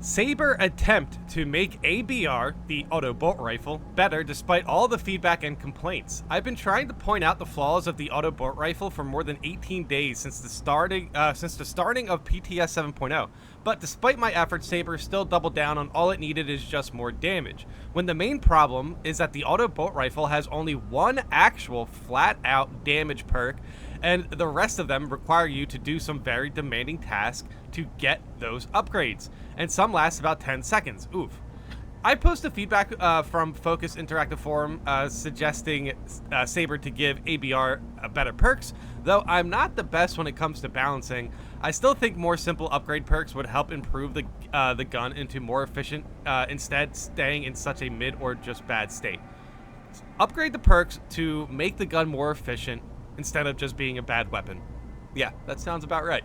Saber attempt to make ABR, the Autobolt rifle, better despite all the feedback and complaints. I've been trying to point out the flaws of the Autobolt rifle for more than 18 days since the starting of PTS 7.0, but despite my efforts, Saber still doubled down on all it needed is just more damage, when the main problem is that the Autobolt rifle has only one actual flat-out damage perk, and the rest of them require you to do some very demanding tasks to get those upgrades, and some last about 10 seconds. Oof. I posted feedback from Focus Interactive Forum suggesting Saber to give ABR better perks, though I'm not the best when it comes to balancing. I still think more simple upgrade perks would help improve the gun into more efficient, instead staying in such a mid or just bad state. Upgrade the perks to make the gun more efficient instead of just being a bad weapon. Yeah, that sounds about right.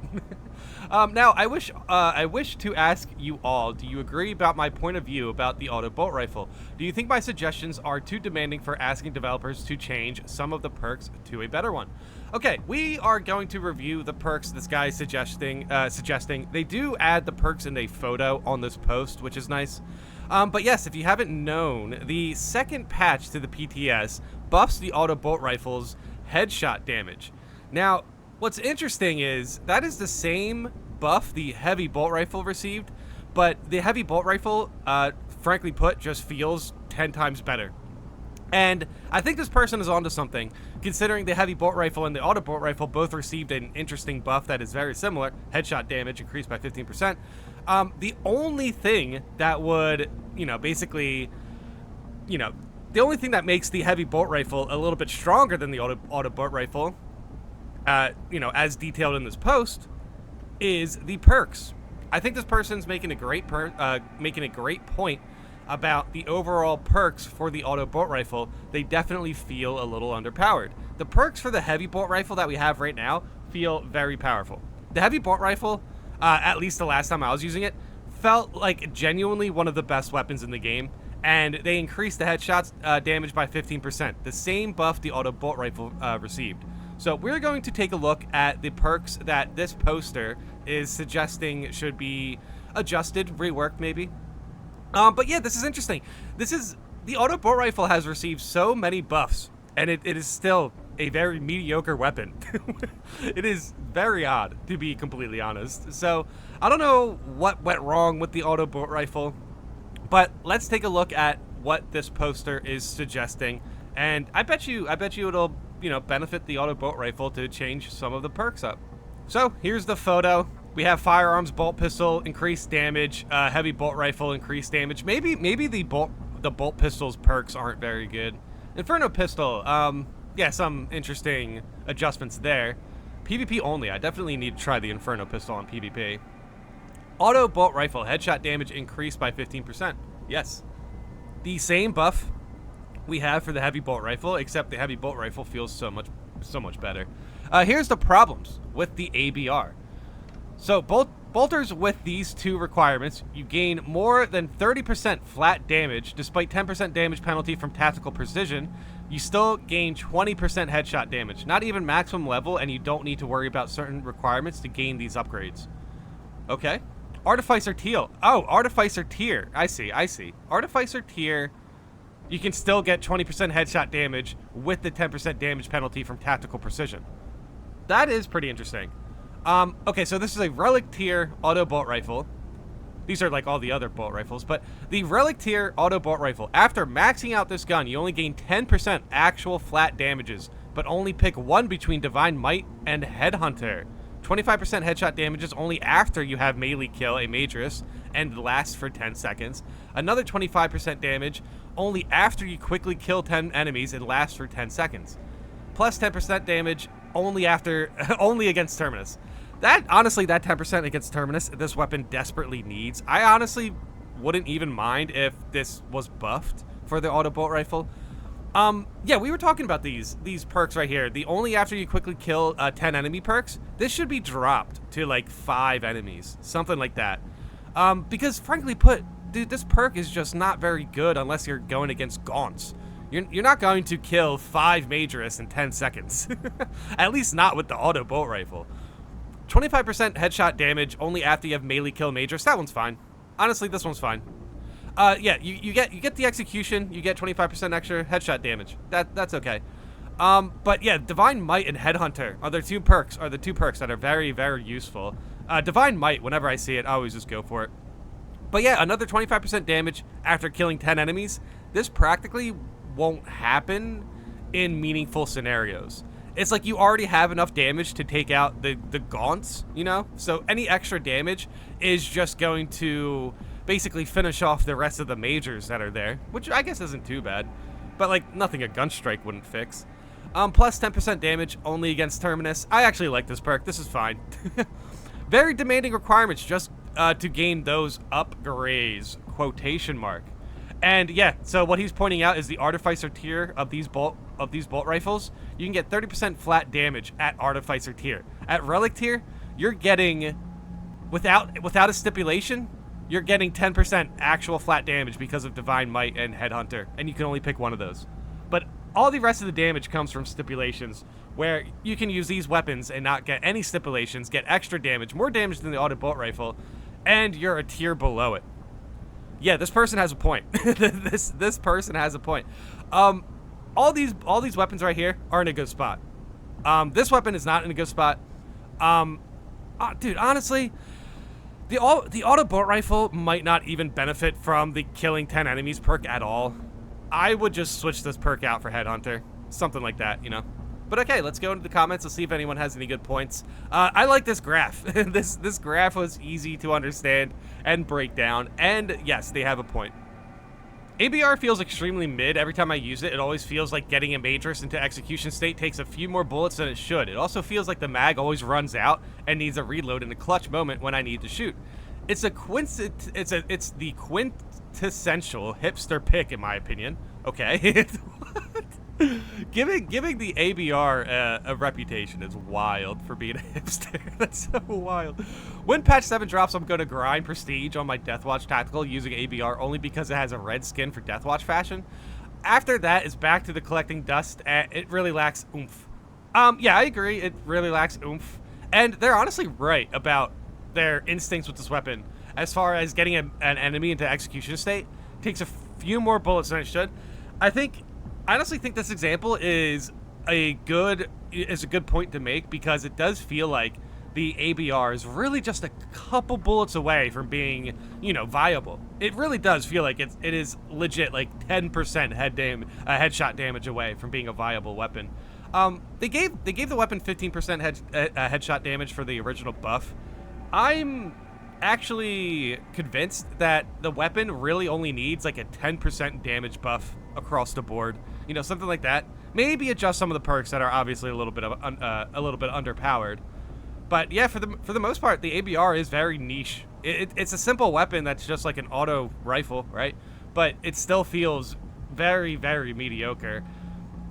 Now, I wish to ask you all, do you agree about my point of view about the Autobolt rifle? Do you think my suggestions are too demanding for asking developers to change some of the perks to a better one? Okay, we are going to review the perks this guy is suggesting. They do add the perks in a photo on this post, which is nice. But yes, if you haven't known, the second patch to the PTS buffs the Autobolt rifle's headshot damage. Now, what's interesting is that is the same buff the heavy bolt rifle received, but the heavy bolt rifle, frankly put, just feels 10 times better. And I think this person is onto something, considering the heavy bolt rifle and the Autobolt rifle both received an interesting buff that is very similar, headshot damage increased by 15%. The only thing that would, basically, the only thing that makes the heavy bolt rifle a little bit stronger than the Autobolt rifle, as detailed in this post, is the perks. I think this person's making a great point about the overall perks for the Autobolt rifle. They definitely feel a little underpowered. The perks for the heavy bolt rifle that we have right now feel very powerful. The heavy bolt rifle, at least the last time I was using it, felt like genuinely one of the best weapons in the game, and they increased the headshots damage by 15%, the same buff the Autobolt rifle received. So we're going to take a look at the perks that this poster is suggesting should be adjusted, reworked maybe. But yeah, this is interesting. The Autobolt rifle has received so many buffs, and it is still a very mediocre weapon. It is very odd, to be completely honest. So I don't know what went wrong with the Autobolt rifle, but let's take a look at what this poster is suggesting, and I bet you it'll benefit the Autobolt rifle to change some of the perks up. So here's the photo. We have firearms, bolt pistol, increased damage, heavy bolt rifle, increased damage. Maybe the bolt pistol's perks aren't very good. Inferno pistol, yeah, some interesting adjustments there. PvP only. I definitely need to try the Inferno pistol on PvP. Autobolt rifle, headshot damage increased by 15%. Yes. The same buff we have for the heavy bolt rifle, except the heavy bolt rifle feels so much better. Here's the problems with the ABR. So bolters with these two requirements, you gain more than 30% flat damage despite 10% damage penalty from tactical precision. You still gain 20% headshot damage, not even maximum level, and you don't need to worry about certain requirements to gain these upgrades. Okay. Artificer Teal. Oh, Artificer Tier. I see. Artificer Tier, you can still get 20% headshot damage with the 10% damage penalty from tactical precision. That is pretty interesting. Okay, so this is a Relic Tier Autobolt rifle. These are like all the other bolt rifles, but the Relic Tier Autobolt rifle, after maxing out this gun, you only gain 10% actual flat damages, but only pick one between Divine Might and Headhunter. 25% headshot damages only after you have melee kill a Matrix and lasts for 10 seconds. Another 25% damage only after you quickly kill 10 enemies and lasts for 10 seconds. Plus 10% damage only against Terminus. Honestly, that 10% against Terminus, this weapon desperately needs. I honestly wouldn't even mind if this was buffed for the Autobolt rifle. Yeah, we were talking about these perks right here. The only after you quickly kill 10 enemy perks. This should be dropped to like 5 enemies, something like that. Because frankly put, dude, this perk is just not very good unless you're going against Gaunts. You're not going to kill 5 Majoris in 10 seconds. At least not with the Autobolt rifle. 25% headshot damage only after you have melee kill Majoris. That one's fine. Honestly, this one's fine. Yeah, you get the execution, you get 25% extra headshot damage. That's okay. But yeah, Divine Might and Headhunter are the two perks that are very, very useful. Divine Might, whenever I see it, I always just go for it. But yeah, another 25% damage after killing 10 enemies. This practically won't happen in meaningful scenarios. It's like you already have enough damage to take out the gaunts, you know? So any extra damage is just going to basically finish off the rest of the majors that are there, which I guess isn't too bad. But like, nothing a Gunstrike wouldn't fix. Plus 10% damage only against Terminus. I actually like this perk. This is fine. Very demanding requirements just to gain those upgrades, quotation mark. And yeah, so what he's pointing out is the Artificer tier of these bolt rifles. You can get 30% flat damage at Artificer tier. At Relic tier, you're getting, without a stipulation, you're getting 10% actual flat damage because of Divine Might and Headhunter, and you can only pick one of those. But all the rest of the damage comes from stipulations, where you can use these weapons and not get any stipulations, get extra damage, more damage than the Autobolt rifle, and you're a tier below it. Yeah, this person has a point. this person has a point. All these weapons right here are in a good spot. This weapon is not in a good spot. Dude, honestly, the Autobolt rifle might not even benefit from the killing 10 enemies perk at all. I would just switch this perk out for Headhunter. Something like that, you know? But okay, let's go into the comments and see if anyone has any good points. I like this graph. this graph was easy to understand and break down. And yes, they have a point. ABR feels extremely mid. Every time I use it, it always feels like getting a Matrix into execution state takes a few more bullets than it should. It also feels like the mag always runs out and needs a reload in a clutch moment when I need to shoot. It's the quintessential hipster pick, in my opinion. Okay. Giving the ABR a reputation is wild for being a hipster. That's so wild. When patch 7 drops, I'm going to grind Prestige on my Deathwatch Tactical using ABR only because it has a red skin for Deathwatch fashion. After that, it's back to the collecting dust, and it really lacks oomph. Yeah, I agree. It really lacks oomph. And they're honestly right about their instincts with this weapon. As far as getting an enemy into execution state, takes a few more bullets than it should. I honestly think this example is a good point to make because it does feel like the ABR is really just a couple bullets away from being, you know, viable. It really does feel like it is legit like 10% headshot damage away from being a viable weapon. They gave the weapon 15% headshot damage for the original buff. I'm actually convinced that the weapon really only needs like a 10% damage buff across the board, you know, something like that. Maybe adjust some of the perks that are obviously a little bit underpowered. But yeah, for the most part, the ABR is very niche. It's a simple weapon that's just like an auto rifle, right? But it still feels very, very mediocre.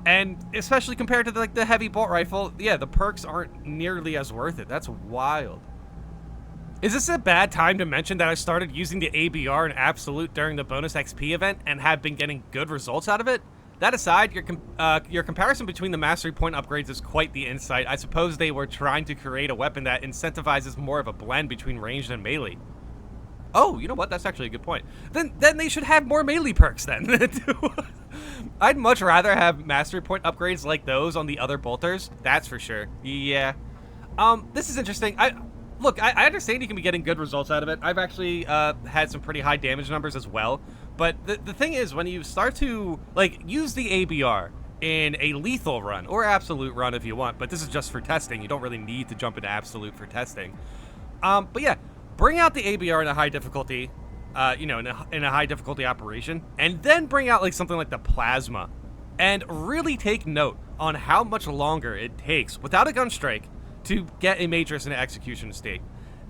And especially compared to the heavy bolt rifle, yeah, the perks aren't nearly as worth it. That's wild. Is this a bad time to mention that I started using the ABR in Absolute during the bonus XP event and have been getting good results out of it? That aside, your comparison between the mastery point upgrades is quite the insight. I suppose they were trying to create a weapon that incentivizes more of a blend between ranged and melee. Oh, you know what? That's actually a good point. Then they should have more melee perks then. I'd much rather have mastery point upgrades like those on the other bolters. That's for sure. Yeah. This is interesting. Look, I understand you can be getting good results out of it. I've actually had some pretty high damage numbers as well. But the thing is, when you start to, like, use the ABR in a lethal run, or absolute run if you want, but this is just for testing. You don't really need to jump into absolute for testing. But yeah, bring out the ABR in a high difficulty, you know, in a high difficulty operation, and then bring out, like, something like the Plasma. And really take note on how much longer it takes, without a gun strike, to get a Matrix into execution state.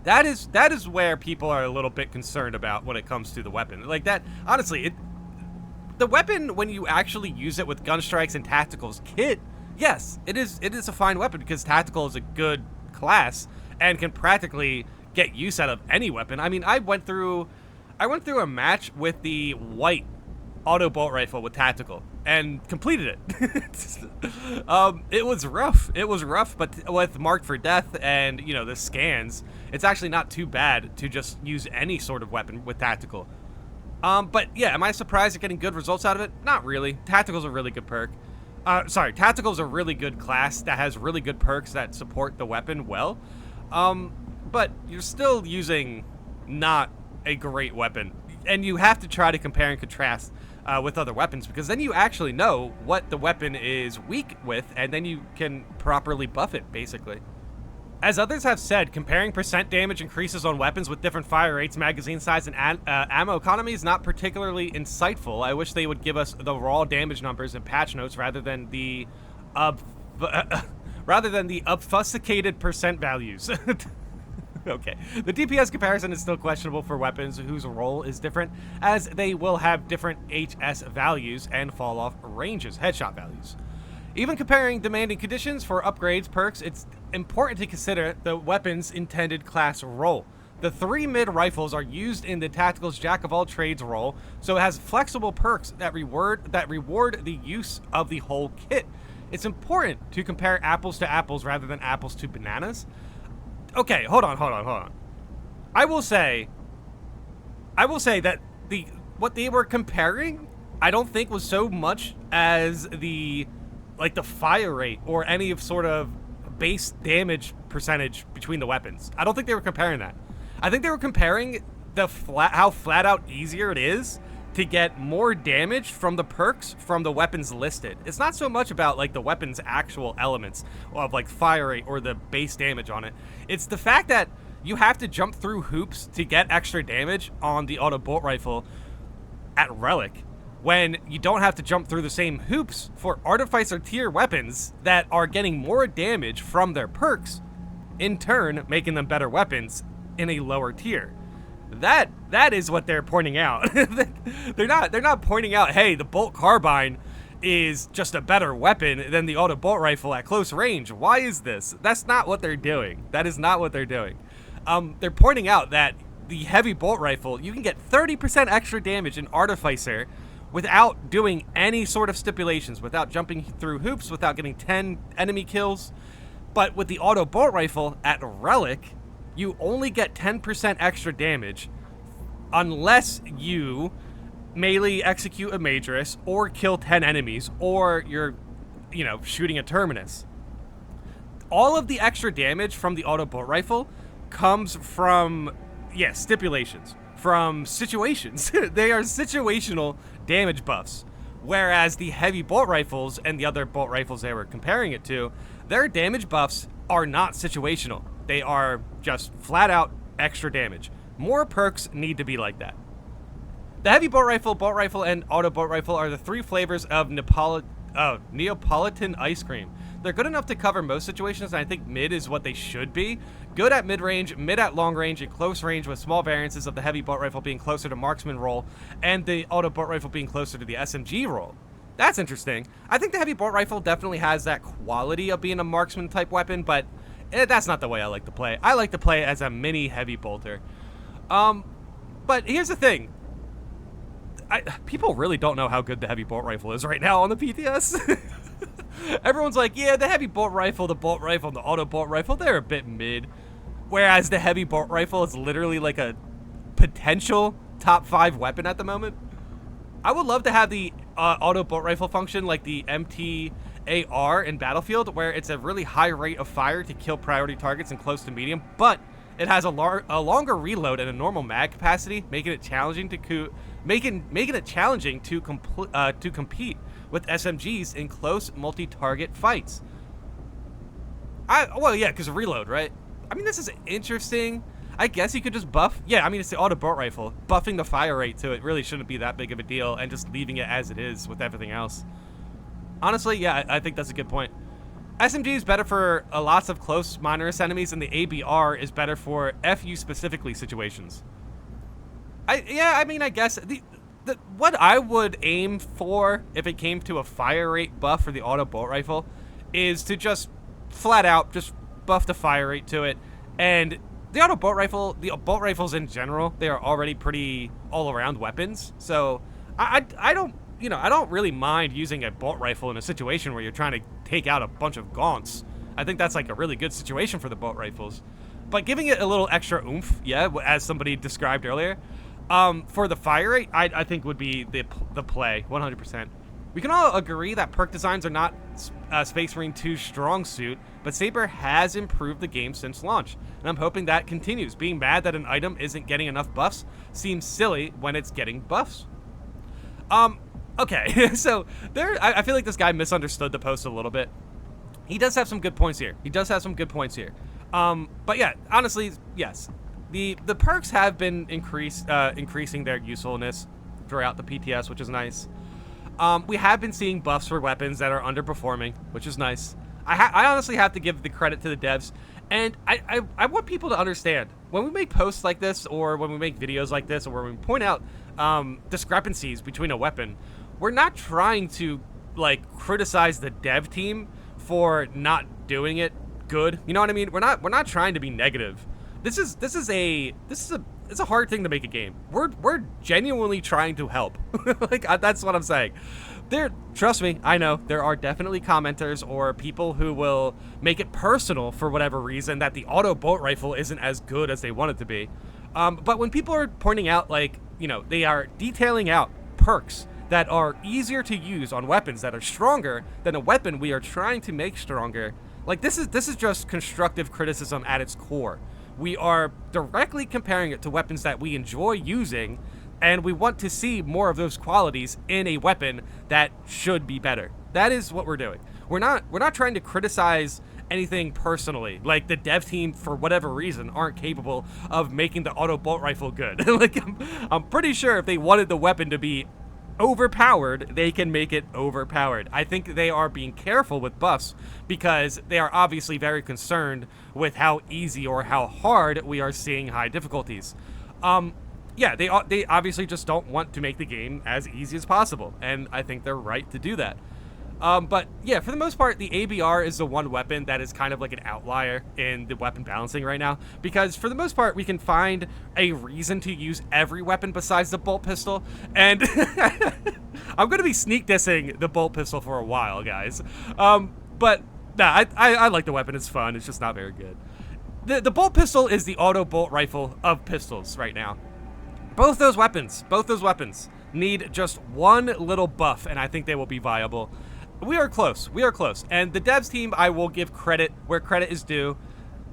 That is where people are a little bit concerned about when it comes to the weapon. Like that, honestly, the weapon, when you actually use it with gun strikes and tacticals kit, yes, it is a fine weapon because tactical is a good class and can practically get use out of any weapon. I mean, I went through a match with the white Autobolt rifle with tactical, and completed it. It was rough. It was rough, but with Marked for Death and, you know, the scans, it's actually not too bad to just use any sort of weapon with Tactical. But yeah, am I surprised at getting good results out of it? Not really. Tactical's a really good perk. Tactical's a really good class that has really good perks that support the weapon well. But you're still using not a great weapon. And you have to try to compare and contrast with other weapons, because then you actually know what the weapon is weak with, and then you can properly buff it, basically. As others have said, comparing percent damage increases on weapons with different fire rates, magazine size, and ammo economy is not particularly insightful. I wish they would give us the raw damage numbers and patch notes rather than the obfuscated percent values. Okay. The DPS comparison is still questionable for weapons whose role is different, as they will have different HS values and fall off ranges, headshot values. Even comparing demanding conditions for upgrades, perks, it's important to consider the weapon's intended class role. The 3 mid rifles are used in the Tactical's Jack-of-all-trades role, so it has flexible perks that reward the use of the whole kit. It's important to compare apples to apples rather than apples to bananas. Okay, hold on. I will say that what they were comparing, I don't think was so much as the fire rate or any of sort of base damage percentage between the weapons. I don't think they were comparing that. I think they were comparing how flat out easier it is to get more damage from the perks from the weapons listed. It's not so much about like the weapon's actual elements of like fire rate or the base damage on it. It's the fact that you have to jump through hoops to get extra damage on the Autobolt rifle at Relic, when you don't have to jump through the same hoops for Artificer tier weapons that are getting more damage from their perks, in turn making them better weapons in a lower tier. That is what they're pointing out. They're not pointing out, hey, the bolt carbine is just a better weapon than the Autobolt rifle at close range. Why is this? That's not what they're doing. That is not what they're doing. They're pointing out that the heavy bolt rifle, you can get 30% extra damage in Artificer without doing any sort of stipulations, without jumping through hoops, without getting 10 enemy kills. But with the Autobolt rifle at Relic, you only get 10% extra damage unless you melee execute a Majoris or kill 10 enemies, or you're, shooting a Terminus. All of the extra damage from the Autobolt rifle comes from, stipulations, from situations. They are situational damage buffs, whereas the heavy bolt rifles and the other bolt rifles they were comparing it to, their damage buffs are not situational. They are just flat out extra damage. More perks need to be like that. The heavy bolt rifle, and Autobolt rifle are the 3 flavors of Neapolitan ice cream. They're good enough to cover most situations, and I think mid is what they should be. Good at mid-range, mid at long range, and close range, with small variances of the heavy bolt rifle being closer to marksman role and the Autobolt rifle being closer to the SMG role. That's interesting. I think the heavy bolt rifle definitely has that quality of being a marksman type weapon, but that's not the way I like to play. I like to play as a mini heavy bolter. But here's the thing. People really don't know how good the heavy bolt rifle is right now on the PTS. Everyone's like, yeah, the heavy bolt rifle, the bolt rifle, and the Autobolt rifle, they're a bit mid. Whereas the heavy bolt rifle is literally like a potential top 5 weapon at the moment. I would love to have the Autobolt rifle function like the MTAR in Battlefield, where it's a really high rate of fire to kill priority targets in close to medium, but it has a longer reload and a normal mag capacity, making it challenging to compete with SMGs in close multi-target fights. Because of reload, right? I mean, this is interesting. I guess you could just buff. Yeah, I mean, it's the Autobolt rifle. Buffing the fire rate to it really shouldn't be that big of a deal, and just leaving it as it is with everything else. Honestly, yeah, I think that's a good point. SMG is better for lots of close Minoris enemies, and the ABR is better for FU specifically situations. I guess what I would aim for if it came to a fire rate buff for the Autobolt rifle is to just flat out just buff the fire rate to it. And the Autobolt rifle, the bolt rifles in general, they are already pretty all-around weapons. So I don't, you know, I don't really mind using a bolt rifle in a situation where you're trying to take out a bunch of gaunts. I think that's like a really good situation for the bolt rifles. But giving it a little extra oomph, yeah, as somebody described earlier, for the fire rate, I think would be the play, 100%. We can all agree that perk designs are not Space Marine 2's strong suit, but Saber has improved the game since launch, and I'm hoping that continues. Being mad that an item isn't getting enough buffs seems silly when it's getting buffs. Okay, so I feel like this guy misunderstood the post a little bit. He does have some good points here. But yeah, honestly, yes. The perks have been increasing their usefulness throughout the PTS, which is nice. We have been seeing buffs for weapons that are underperforming, which is nice. I honestly have to give the credit to the devs, and I want people to understand, when we make posts like this, or when we make videos like this, or when we point out discrepancies between a weapon, we're not trying to like criticize the dev team for not doing it good. You know what I mean? We're not trying to be negative. It's a hard thing to make a game. We're genuinely trying to help. Like, that's what I'm saying. Trust me, I know there are definitely commenters or people who will make it personal for whatever reason that the Autobolt rifle isn't as good as they want it to be. But when people are pointing out, like, you know, they are detailing out perks that are easier to use on weapons that are stronger than a weapon we are trying to make stronger, like, this is just constructive criticism at its core. We are directly comparing it to weapons that we enjoy using, and we want to see more of those qualities in a weapon that should be better. That is what we're doing. We're not trying to criticize anything personally. Like, the dev team, for whatever reason, aren't capable of making the Autobolt rifle good. Like, I'm pretty sure if they wanted the weapon to be overpowered, they can make it overpowered. I think they are being careful with buffs because they are obviously very concerned with how easy or how hard we are seeing high difficulties. Yeah, they obviously just don't want to make the game as easy as possible, and I think they're right to do that. But yeah, for the most part, the ABR is the one weapon that is kind of like an outlier in the weapon balancing right now, because for the most part, we can find a reason to use every weapon besides the bolt pistol, and I'm going to be sneak dissing the bolt pistol for a while, guys. But nah, I like the weapon. It's fun. It's just not very good. The bolt pistol is the Autobolt rifle of pistols right now. Both those weapons need just one little buff, and I think they will be viable. We are close. And the devs team, I will give credit where credit is due.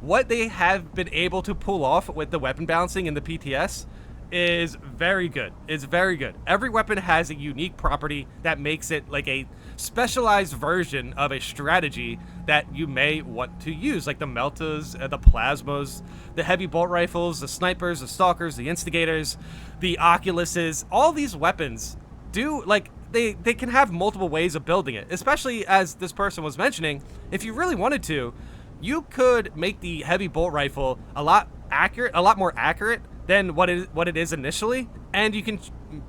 What they have been able to pull off with the weapon balancing in the PTS is very good. It's very good. Every weapon has a unique property that makes it like a specialized version of a strategy that you may want to use, like the Meltas, the Plasmas, the heavy bolt rifles, the snipers, the stalkers, the instigators, the Oculuses. All these weapons do, like, they can have multiple ways of building it, especially as this person was mentioning. If you really wanted to, you could make the heavy bolt rifle a lot more accurate than what it is initially, and you can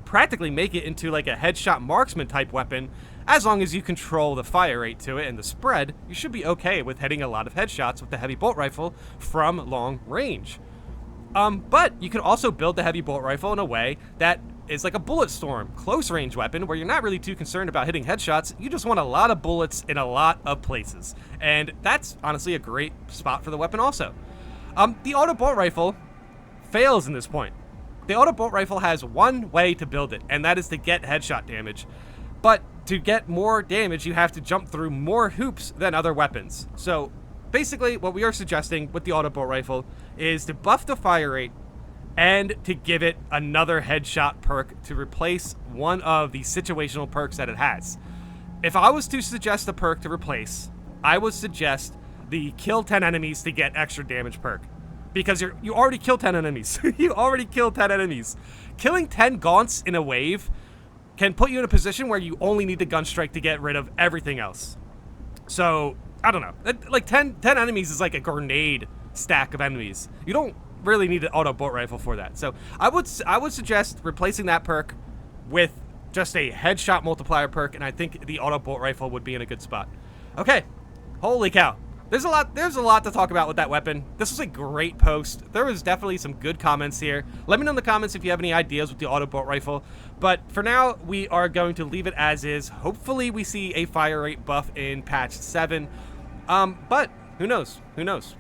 practically make it into like a headshot marksman type weapon. As long as you control the fire rate to it and the spread, you should be okay with hitting a lot of headshots with the heavy bolt rifle from long range. But you can also build the heavy bolt rifle in a way that is like a bullet storm, close range weapon where you're not really too concerned about hitting headshots. You just want a lot of bullets in a lot of places. And that's honestly a great spot for the weapon also. The Autobolt rifle fails in this point. The Autobolt rifle has one way to build it, and that is to get headshot damage. But to get more damage, you have to jump through more hoops than other weapons. So basically, what we are suggesting with the Autobolt rifle is to buff the fire rate and to give it another headshot perk to replace one of the situational perks that it has. If I was to suggest a perk to replace, I would suggest the kill 10 enemies to get extra damage perk. Because you already killed 10 enemies. You already killed 10 enemies. Killing 10 gaunts in a wave can put you in a position where you only need the gun strike to get rid of everything else. So, I don't know. Like 10 enemies is like a grenade stack of enemies. You don't really need an auto bolt rifle for that. So, I would suggest replacing that perk with just a headshot multiplier perk, and I think the auto bolt rifle would be in a good spot. Okay. Holy cow. There's a lot to talk about with that weapon. This was a great post. There was definitely some good comments here. Let me know in the comments if you have any ideas with the Autobolt rifle. But for now, we are going to leave it as is. Hopefully we see a fire rate buff in patch 7. But who knows? Who knows?